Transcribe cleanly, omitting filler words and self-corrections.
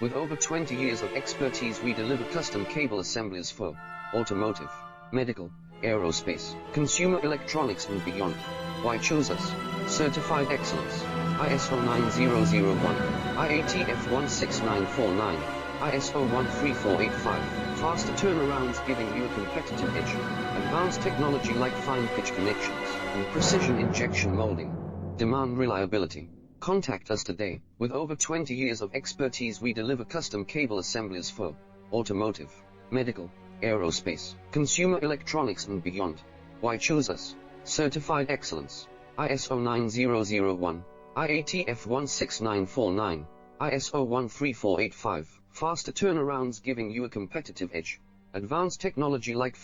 With over 20 years of expertise, we deliver custom cable assemblies for automotive, medical, aerospace, consumer electronics and beyond. Why choose us? Certified excellence, ISO 9001, IATF 16949, ISO 13485, faster turnarounds giving you a competitive edge, advanced technology like fine pitch connections, and precision injection molding. Demand reliability. Contact us today. With over 20 years of expertise, we deliver custom cable assemblies for automotive, medical, aerospace, consumer electronics and beyond. Why choose us? Certified excellence, ISO 9001, IATF 16949, ISO 13485, faster turnarounds giving you a competitive edge, advanced technology like